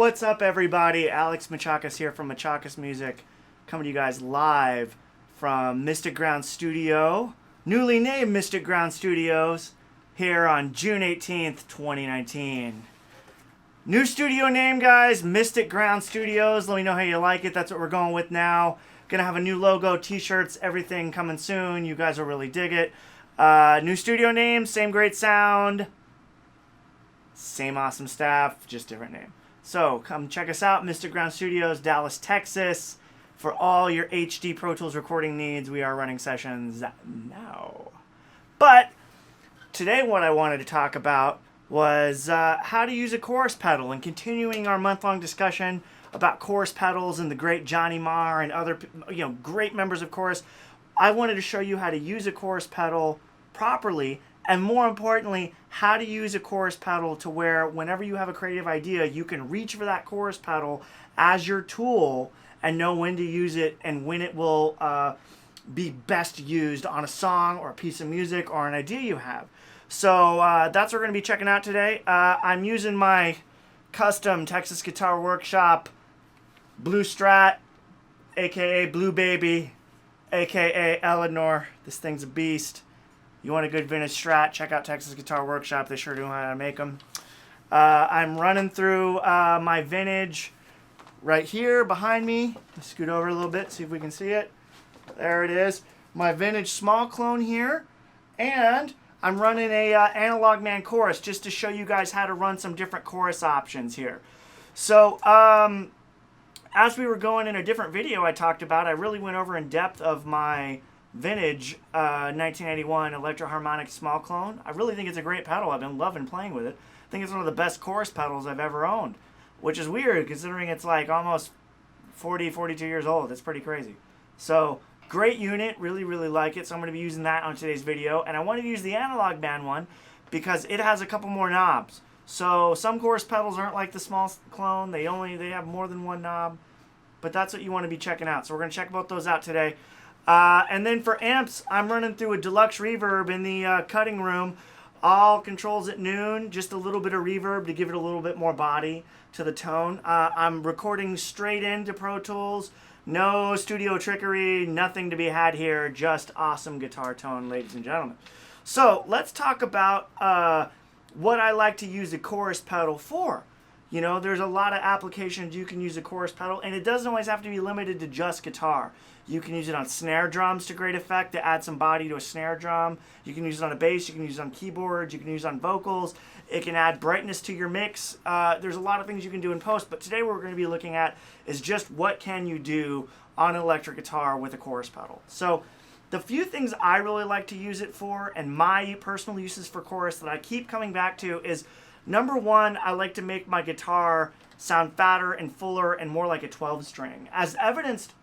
What's up, everybody? Alex Mitchakes here from Mitchakes Music, coming to you guys live from Mystic Ground Studio, newly named Mystic Ground Studios, here on June 18th, 2019. New studio name, guys, Mystic Ground Studios. Let me know how you like it. That's what we're going with now. Gonna have a new logo, t-shirts, everything coming soon. You guys will really dig it. New studio name, same great sound, same awesome staff, just different name. So come check us out, Mystic Ground Studios, Dallas, Texas. For all your HD Pro Tools recording needs, we are running sessions now. But today what I wanted to talk about was how to use a chorus pedal, and continuing our month-long discussion about chorus pedals and the great Johnny Marr and other great members of chorus. I wanted to show you how to use a chorus pedal properly, and more importantly, how to use a chorus pedal to where whenever you have a creative idea, you can reach for that chorus pedal as your tool and know when to use it and when it will be best used on a song or a piece of music or an idea you have. So that's what we're going to be checking out today. I'm using my custom Texas Guitar Workshop Blue Strat, aka Blue Baby, aka Eleanor. This thing's a beast. You want a good vintage Strat, check out Texas Guitar Workshop. They sure do know how to make them. I'm running through my vintage right here behind me. Let's scoot over a little bit, see if we can see it. There it is. My vintage small clone here. And I'm running a Analogman Chorus just to show you guys how to run some different chorus options here. So, as we were going in a different video I talked about, I really went over in depth of my vintage 1981 Electro-Harmonix Small Clone. I really think it's a great pedal. I've been loving playing with it. I think it's one of the best chorus pedals I've ever owned, which is weird considering it's like almost 42 years old. It's pretty crazy. So, great unit. Really, really like it. So I'm going to be using that on today's video. And I wanted to use the Analogman one because it has a couple more knobs. So some chorus pedals aren't like the small clone. They have more than one knob. But that's what you want to be checking out. So we're going to check both those out today. And then for amps, I'm running through a Deluxe Reverb in the cutting room. All controls at noon. Just a little bit of reverb to give it a little bit more body to the tone. I'm recording straight into Pro Tools. No studio trickery. Nothing to be had here. Just awesome guitar tone, ladies and gentlemen. So let's talk about what I like to use a chorus pedal for. You know, there's a lot of applications you can use a chorus pedal, and it doesn't always have to be limited to just guitar. You can use it on snare drums to great effect to add some body to a snare drum. You can use it on a bass, you can use it on keyboards, you can use it on vocals. It can add brightness to your mix. There's a lot of things you can do in post, but today what we're going to be looking at is just what can you do on an electric guitar with a chorus pedal. So the few things I really like to use it for, and my personal uses for chorus that I keep coming back to is, number one, I like to make my guitar sound fatter and fuller and more like a 12-string. As evidenced,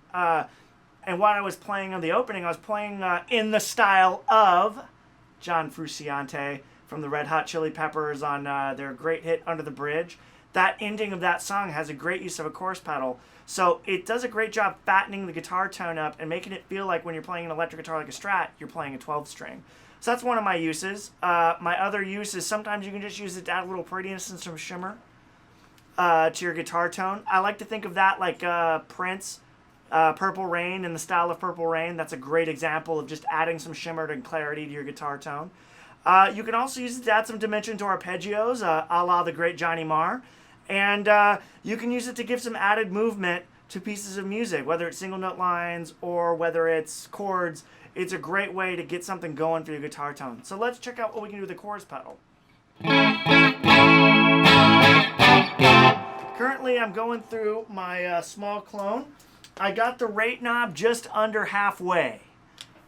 and what I was playing on the opening, I was playing in the style of John Frusciante from the Red Hot Chili Peppers on their great hit Under the Bridge. That ending of that song has a great use of a chorus pedal. So it does a great job fattening the guitar tone up and making it feel like when you're playing an electric guitar like a Strat, you're playing a 12-string. So that's one of my uses. My other use is sometimes you can just use it to add a little prettiness and some shimmer to your guitar tone. I like to think of that like Prince, Purple Rain, in the style of Purple Rain. That's a great example of just adding some shimmer and clarity to your guitar tone. You can also use it to add some dimension to arpeggios, a la the great Johnny Marr. And you can use it to give some added movement to pieces of music, whether it's single note lines or whether it's chords. It's a great way to get something going for your guitar tone. So let's check out what we can do with the chorus pedal. Currently, I'm going through my small clone. I got the rate knob just under halfway.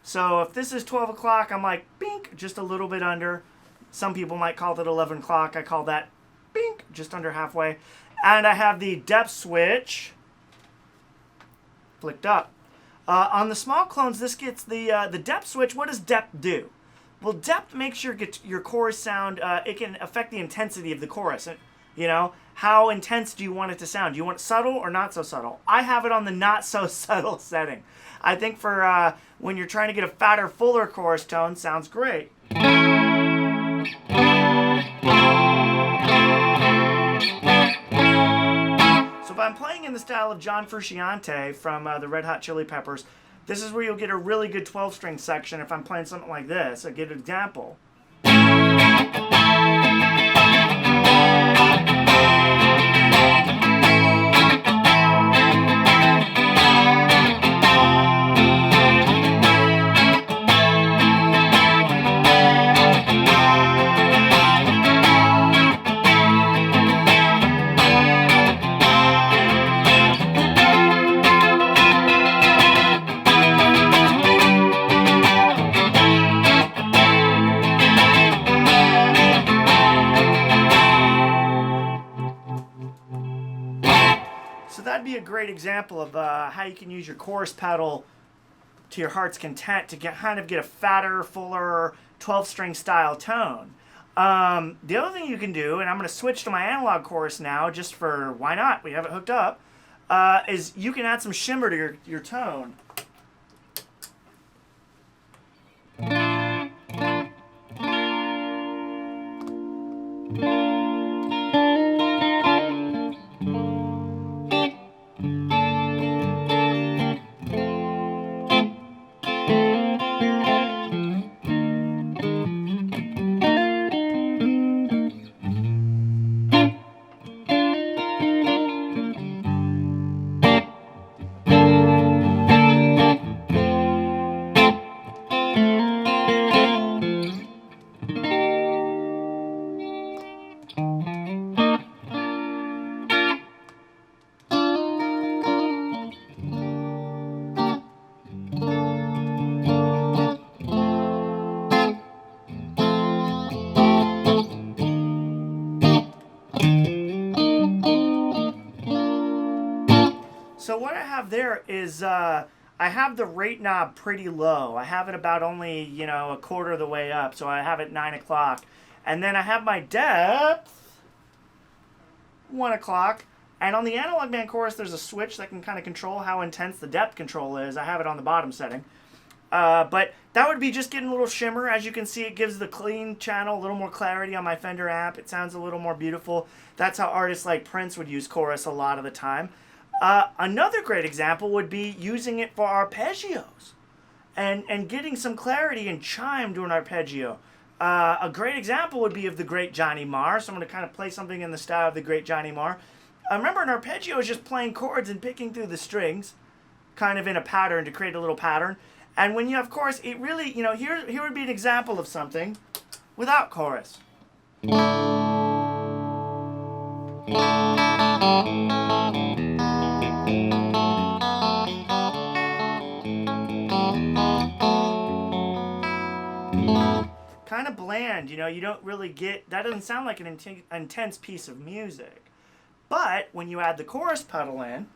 So if this is 12 o'clock, I'm like, bink, just a little bit under. Some people might call it 11 o'clock. I call that, bink, just under halfway. And I have the depth switch flicked up. On the small clones, this gets the depth switch. What does depth do? Well, depth makes your chorus sound, it can affect the intensity of the chorus. You know, how intense do you want it to sound? Do you want it subtle or not so subtle? I have it on the not so subtle setting. I think for when you're trying to get a fatter, fuller chorus tone, sounds great. in the style of John Frusciante from the Red Hot Chili Peppers, this is where you'll get a really good 12-string section if I'm playing something like this. I'll give an example. So that'd be a great example of how you can use your chorus pedal to your heart's content to kind of get a fatter, fuller 12-string style tone. The other thing you can do, and I'm going to switch to my analog chorus now just for why not, we have it hooked up, is you can add some shimmer to your tone. So what I have there is I have the rate knob pretty low. I have it about only, a quarter of the way up, so I have it 9 o'clock. And then I have my depth 1 o'clock. And on the Analogman Chorus, there's a switch that can kind of control how intense the depth control is. I have it on the bottom setting. But that would be just getting a little shimmer. As you can see, it gives the clean channel a little more clarity on my Fender amp. It sounds a little more beautiful. That's how artists like Prince would use chorus a lot of the time. Another great example would be using it for arpeggios and getting some clarity and chime to an arpeggio. A great example would be of the great Johnny Marr. So I'm going to kind of play something in the style of the great Johnny Marr. Remember, an arpeggio is just playing chords and picking through the strings, kind of in a pattern to create a little pattern. And when you have chorus, it really, here would be an example of something without chorus. Kind of bland, you don't really get, that doesn't sound like an intense piece of music. But when you add the chorus pedal in,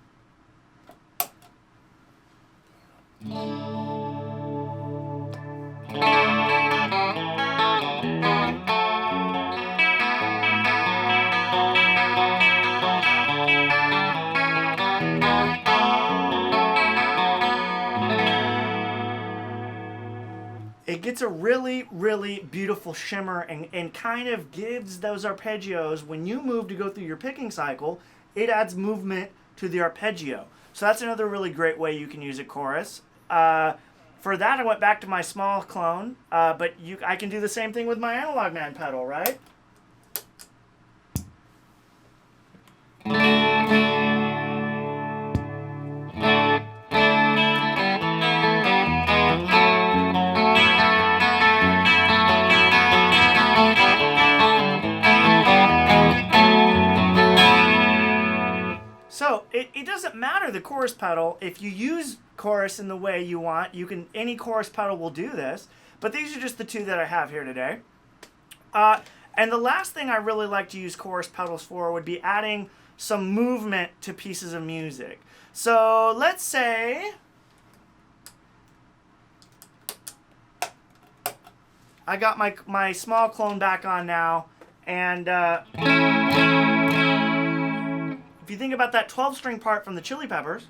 it gets a really, really beautiful shimmer and kind of gives those arpeggios, when you move to go through your picking cycle, it adds movement to the arpeggio. So that's another really great way you can use a chorus. For that, I went back to my small clone, but I can do the same thing with my Analogman pedal, right? So it doesn't matter the chorus pedal. If you use chorus in the way you want, any chorus pedal will do this. But these are just the two that I have here today. And the last thing I really like to use chorus pedals for would be adding some movement to pieces of music. So let's say I got my small clone back on now, and if you think about that 12-string part from the Chili Peppers,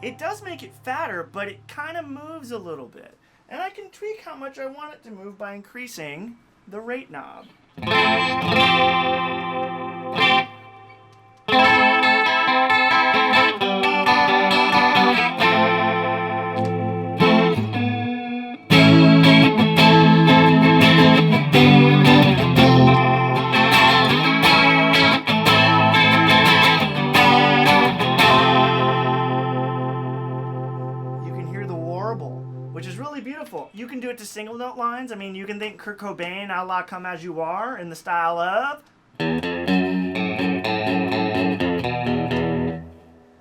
it does make it fatter, but it kind of moves a little bit. And I can tweak how much I want it to move by increasing the rate knob. Which is really beautiful. You can do it to single note lines. I mean, you can think Kurt Cobain, a la Come As You Are, in the style of,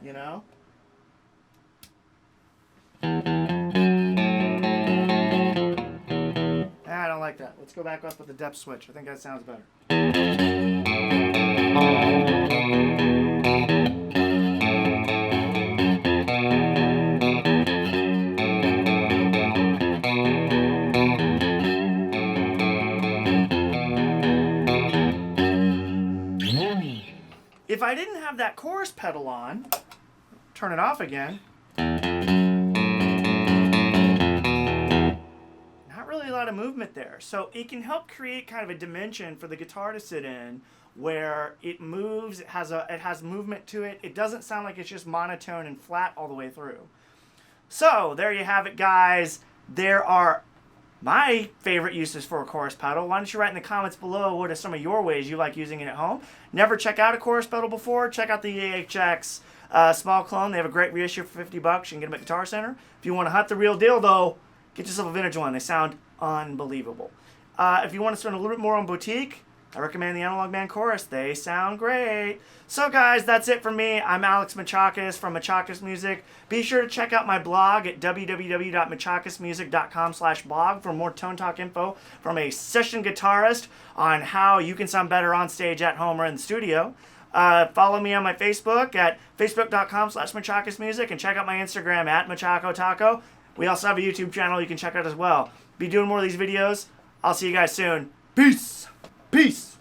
you know? I don't like that. Let's go back up with the depth switch. I think that sounds better. If I didn't have that chorus pedal on, turn it off again. Not really a lot of movement there. So it can help create kind of a dimension for the guitar to sit in where it moves, it has movement to it. It doesn't sound like it's just monotone and flat all the way through. So there you have it, guys. There are my favorite uses for a chorus pedal. Why don't you write in the comments below what are some of your ways you like using it at home. Never check out a chorus pedal before? Check out the Mitchakes Small Clone. They have a great reissue for $50. You can get them at Guitar Center. If you want to hunt the real deal, though, get yourself a vintage one. They sound unbelievable. If you want to spend a little bit more on boutique, I recommend the Analogman Chorus. They sound great. So guys, that's it from me. I'm Alex Mitchakes from Mitchakes Music. Be sure to check out my blog at www.mitchakesmusic.com/blog for more Tone Talk info from a session guitarist on how you can sound better on stage, at home, or in the studio. Follow me on my Facebook at facebook.com/MitchakesMusic and check out my Instagram at MitchakoTaco. We also have a YouTube channel you can check out as well. Be doing more of these videos. I'll see you guys soon. Peace! Peace!